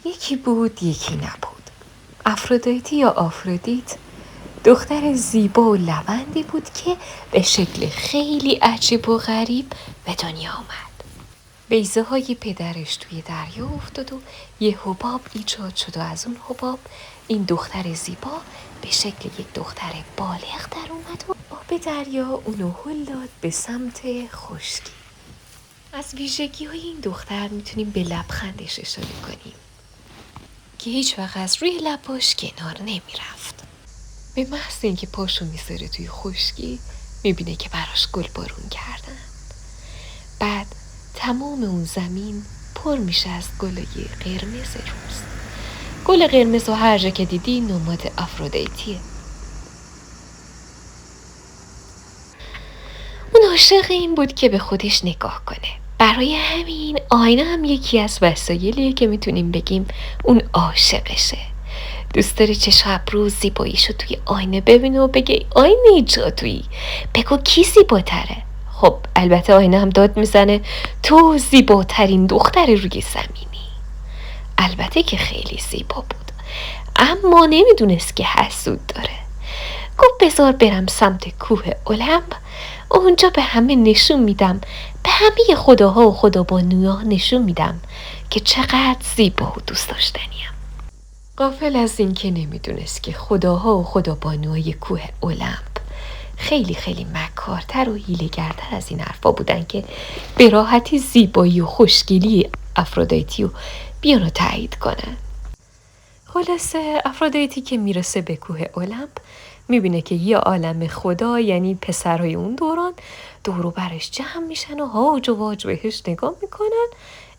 یکی بود یکی نبود. افرودیتی یا آفرودیت دختر زیبا و لبندی بود که به شکل خیلی عجیب و غریب به دنیا آمد. بیضه های پدرش توی دریا افتاد و یه حباب ایجاد شد و از اون حباب این دختر زیبا به شکل یک دختر بالغ در اومد و آب دریا اونو هل داد به سمت خشکی. از ویژگی های این دختر میتونیم به لبخندش اشاره کنیم که هیچ وقت از روی لباش کنار نمیرفت. به محض اینکه پاشو میذاره توی خشکی میبینه که براش گل بارون کردن. بعد تمام اون زمین پر میشه از گلای قرمز روز. گل قرمز و هر جا که دیدی نماد افرودیتیه. اون عاشق این بود که به خودش نگاه کنه. برای همین آینه هم یکی از وسایلیه که میتونیم بگیم اون عاشقشه. دوست داره چشم ابرو زیباییشو توی آینه ببینه و بگه آینه جادویی، بگو کی زیباتره. خب البته آینه هم داد میزنه تو زیباترین دختر روی زمینی. البته که خیلی زیبا بود، اما نمیدونست که حسود داره. گفت بذار برم سمت کوه المپ، اونجا به همه نشون میدم، به همه خداها و خدابانوها نشون میدم که چقدر زیبا و دوست داشتنیم. غافل از این که نمیدونست که خداها و خدابانوهای کوه المپ خیلی خیلی مکارتر و حیله‌گرتر از این حرفا بودن که به راحتی زیبایی و خوشگلی افرودیتی رو بیان و تایید کنن. خلاصه افرودیتی که میرسه به کوه المپ میبینه که یه عالم خدا، یعنی پسرهای اون دوران، دورو برش جمع میشن و هاج و واج بهش نگاه میکنن.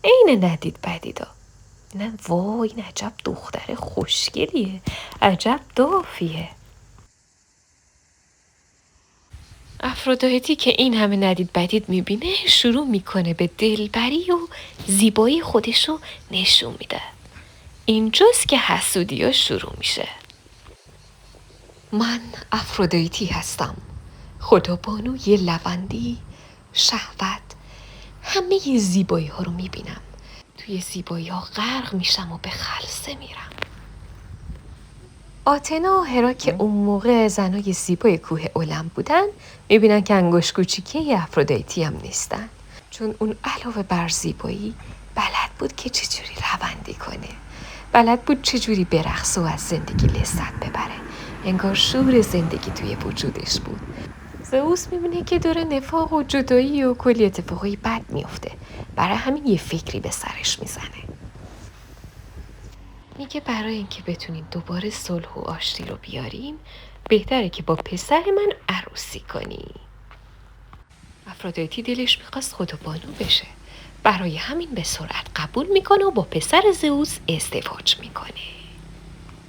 عین ندید بدیدا. نه وای، این عجب دختر خوشگلیه، عجب دافیه. افرودیتی که این همه ندید بدید میبینه شروع میکنه به دلبری و زیبایی خودشو نشون میده. اینجاست که حسودی ها شروع میشه. من افرودیتی هستم، خدابانوی لبندی، شهوت، همه زیبایی ها رو میبینم. توی زیبایی ها غرق میشم و به خلسه میرم. آتنا و هرا که اون موقع زنای زیبای کوه المپ بودن میبینن که انگشت کوچیکه افرودیتی هم نیستن، چون اون علاوه بر زیبایی بلد بود که چجوری روندی کنه، بلد بود چجوری برقصه و از زندگی لذت ببره. انگار شور زندگی توی وجودش بود. زئوس میبینه که داره نفاق و جدایی و کلی اتفاقای بد میفته، برای همین یه فکری به سرش میزنه. میگه برای اینکه بتونیم دوباره صلح و آشتی رو بیاریم بهتره که با پسر من عروسی کنی. افرودیتی دلش میخواست خدابانو بشه، برای همین به سرعت قبول میکنه و با پسر زئوس ازدواج میکنه.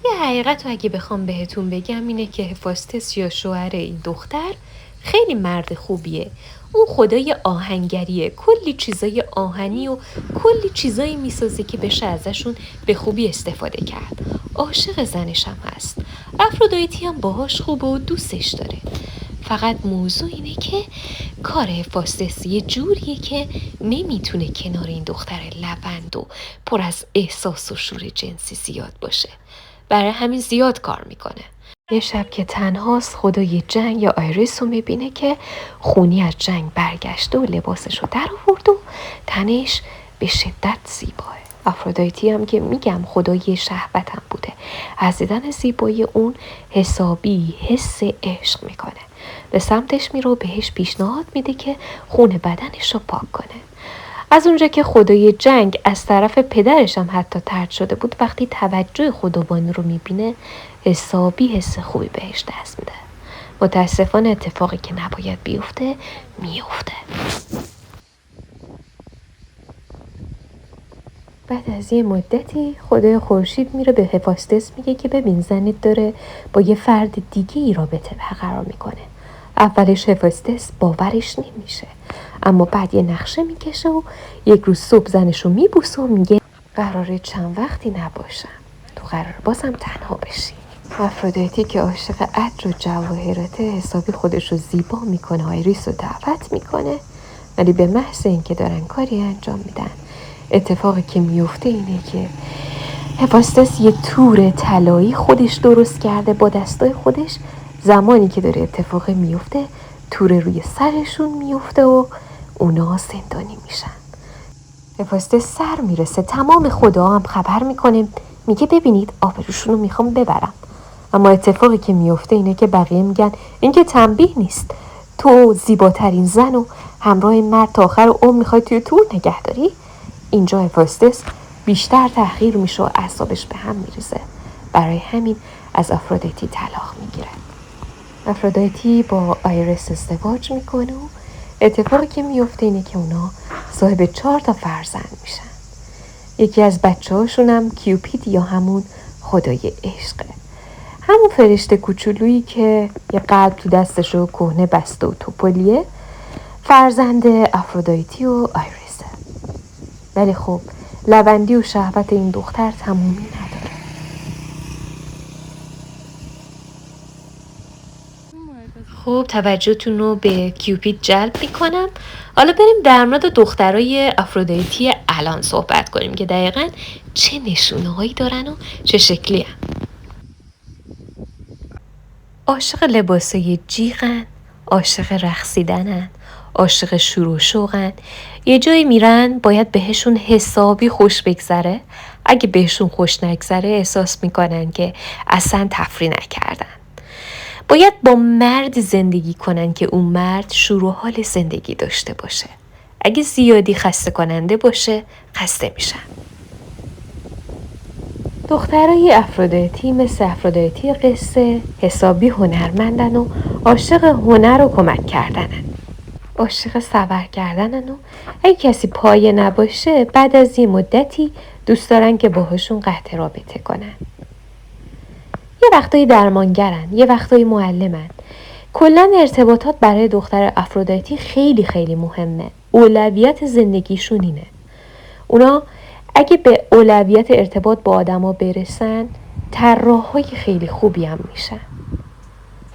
یه حقیقت رو اگه بخوام بهتون بگم اینه که هفاستس یا شوهر این دختر خیلی مرد خوبیه. اون خدای آهنگریه، کلی چیزای آهنی و کلی چیزایی میسازه که بشه ازشون به خوبی استفاده کرد. عاشق زنش هم هست. افرودیتی هم باهاش خوبه و دوستش داره. فقط موضوع اینه که کار هفاستس یه جوریه که نمیتونه کنار این دختر لبند و پر از احساس و شور جنسی زیاد باشه. برای همین زیاد کار میکنه. یه شب که تنهاست خدای جنگ یا آیریس رو میبینه که خونی از جنگ برگشته و لباسش رو در آورد و تنش به شدت زیباه. افرودیتی هم که میگم خدای شهوت هم بوده، از دیدن زیبایی اون حسابی حس عشق میکنه. به سمتش میره و بهش پیشنهاد میده که خون بدنش رو پاک کنه. از اونجا که خدای جنگ از طرف پدرش هم حتی طرد شده بود، وقتی توجه خدابانو رو میبینه حسابی حس خوبی بهش دست میده. متاسفانه اتفاقی که نباید بیفته میفته. بعد از یه مدتی خدای خورشید میره به هفاستس میگه که ببین زنت داره با یه فرد دیگه ای رابطه برقرار میکنه. اولش هفاستس باورش نمیشه، اما بعد یه نقشه میکشه و یک روز صبح زنش رو میبوسه و میگه قراره چند وقتی نباشم، تو قراره بازم تنها بشی. افرودیتی که عاشق عطر و جواهراته حسابی خودش رو زیبا میکنه، آیریس رو دعوت میکنه، ولی به محض اینکه دارن کاری انجام میدن اتفاقی که میفته اینه که هفاستس یه تور طلایی خودش درست کرده با دستای خودش. زمانی که داره اتفاق میفته تور روی سرشون میفته و اونا زندانی میشن. هفاستس سر میرسه، تمام خدا هم خبر میکنه، میگه ببینید آبروشون رو میخوام ببرم. اما اتفاقی که میفته اینه که بقیه میگن این که تنبیه نیست، تو زیباترین زن و همراه این مرد تا آخر عمر میخوای توی تور نگه داری. اینجا هفاستس بیشتر تحقیر میشه و اعصابش به هم میریزه. برای همین از آفرودیتی طلاق میگیره. آفرودیتی با آیرس ازدواج میکنه و اتفاقی که میفته اینه که اونا صاحب 4 فرزند میشن. یکی از بچه هاشون هم کیوپید یا همون خدای عشقه، همون فرشته کوچولویی که یه قلب تو دستش و کهنه بسته و توپلیه، فرزند آفرودیتی و آیرسه. ولی خب لبندی و شهوت این دختر تمومی نداره. خب توجهتون رو به کیوپید جلب میکنم. حالا بریم در مورد دخترای آفرودیتی الان صحبت کنیم که دقیقاً چه نشونه هایی دارن و چه شکلی هم. عاشق لباسای جیغن، عاشق رقصیدنن، عاشق شور و شوقن. یه جایی میرن باید بهشون حسابی خوش بگذره. اگه بهشون خوش نگذره احساس میکنن که اصلا تفریح نکردن. باید با مرد زندگی کنن که اون مرد شور و حال زندگی داشته باشه. اگه زیادی خسته کننده باشه خسته میشن. دخترای آفرودیتی مثل آفرودیتی قصه حسابی هنرمندن و عاشق هنر و کمک کردنن. عاشق سفر کردنن و اگه کسی پایه نباشه بعد از یه مدتی دوست دارن که باهاشون قطع رابطه کنن. یه وقتایی درمانگرن، یه وقتایی معلمن. کلاً ارتباطات برای دختر آفرودیتی خیلی خیلی مهمه. اولویت زندگیشون اینه. اونا اگه به اولویت ارتباط با آدما برسن طراحای خیلی خوبی هم میشن.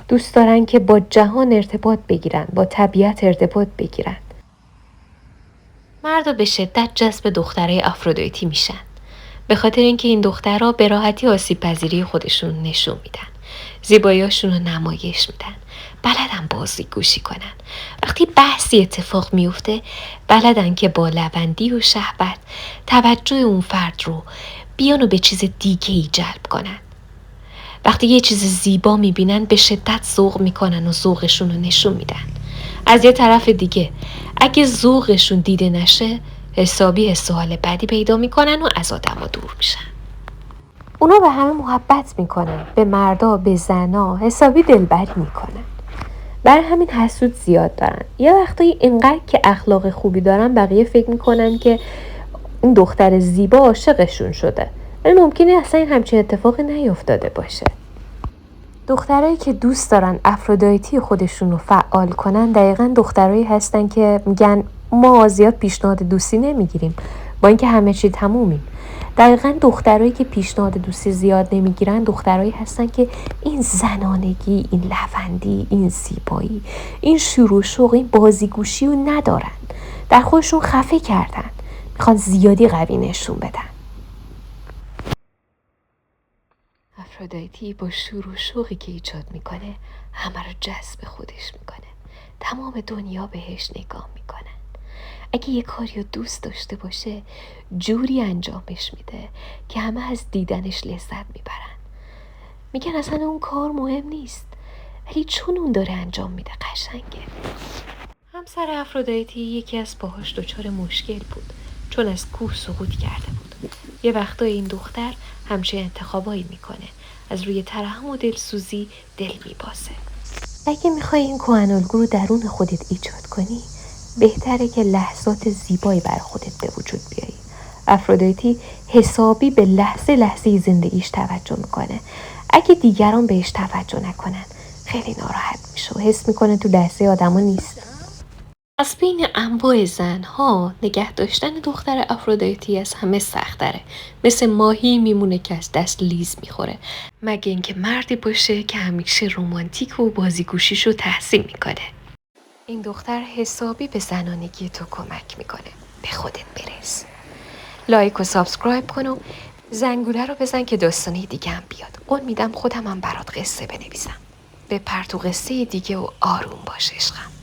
دوست دارن که با جهان ارتباط بگیرن، با طبیعت ارتباط بگیرن. مردا به شدت جذب دخترای آفرودیتی میشن، به خاطر اینکه این دخترها به راحتی آسیب پذیری خودشون نشون میدن، زیباییاشون رو نمایش میدن، بلدن بازی گوشی کنن. وقتی بحثی اتفاق میفته بلدن که با لبندی و شهوت توجه اون فرد رو بیان و به چیز دیگه ای جلب کنن. وقتی یه چیز زیبا میبینن به شدت ذوق میکنن و ذوقشون رو نشون میدن. از یه طرف دیگه اگه ذوقشون دیده نشه حسابی حس و حال بدی پیدا میکنن و از آدما دور میشن. اونا به همه محبت میکنن، به مردا، به زنا حسابی دلبری میکنن. برای همین حسود زیاد دارن. یه وقتایی اینقدر که اخلاق خوبی دارن بقیه فکر میکنن که این دختر زیبا عاشقشون شده، ولی ممکنه اصلا این همچین اتفاقی نیفتاده باشه. دخترایی که دوست دارن آفرودیتی خودشون رو فعال کنن دقیقاً دخترایی هستن که میگن ما زیاد پیشنهاد دوستی نمیگیریم با اینکه همه چی تمومیم. دقیقاً دخترایی که پیشنهاد دوستی زیاد نمیگیرن دخترایی هستن که این زنانگی، این لبندی، این زیبایی، این شور و شوق، این بازیگوشی رو ندارن. در خودشون خفه کردن، میخوان زیادی قوی نشون بدن. آفرودیتی با شور و شوقی که ایجاد میکنه همه رو جذب خودش میکنه. تمام دنیا بهش نگاه میکنن. اگه یه کاری رو دوست داشته باشه جوری انجامش میده که همه از دیدنش لذت میبرن. میگن اصلا اون کار مهم نیست، ولی چون اون داره انجام میده قشنگه. همسر آفرودیتی یکی از پاهاش دچار مشکل بود چون از کوه سقوط کرده بود. یه وقتای این دختر همچین انتخابایی میکنه، از روی ترحم و دلسوزی دل میباسه. اگه میخوای این کهن الگو رو درون خودت ایجاد کنی بهتره که لحظات زیبایی برای خودت به وجود بیاری. آفرودیتی حسابی به لحظه لحظه زندگیش توجه میکنه. اگه دیگران بهش توجه نکنن خیلی ناراحت میشه و حس میکنه تو دسته آدما نیست. از بین انواع زنها نگه داشتن دختر آفرودیتی از همه سخت‌تره. مثل ماهی میمونه که از دست لیز میخوره، مگه اینکه مردی باشه که همیشه رمانتیک و بازیگوشیشو تحسین میکنه. این دختر حسابی به زنانگی تو کمک میکنه. به خودت برس. لایک و سابسکرایب کن و زنگوله رو بزن که داستانی دیگه هم بیاد. قول میدم خودم هم برات قصه بنویسم. به پرتو قصه دیگه و آروم باش عشقم.